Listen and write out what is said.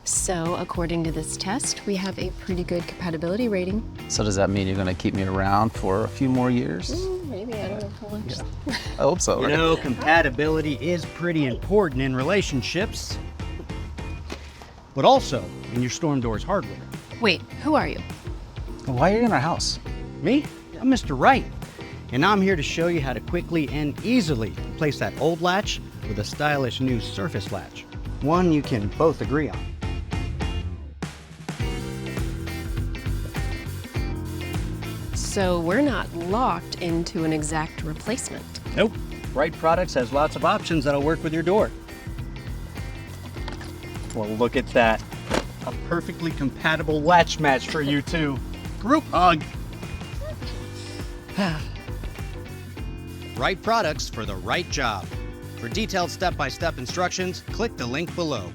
So, according to this test, we have a pretty good compatibility rating. So does that mean you're going to keep me around for a few more years? Maybe, I don't know how much. Yeah. I hope so. You Right? know, compatibility is pretty important in relationships, but also in your storm doors hardware. Wait, who are you? Why are you in our house? Me? I'm Mr. Wright, and I'm here to show you how to quickly and easily replace that old latch with a stylish new surface latch, one you can both agree on. So, we're not locked into an exact replacement. Nope. Wright Products has lots of options that'll work with your door. Well, look at that. A perfectly compatible latch match for you two. Group hug. Wright Products for the right job. For detailed step-by-step instructions, click the link below.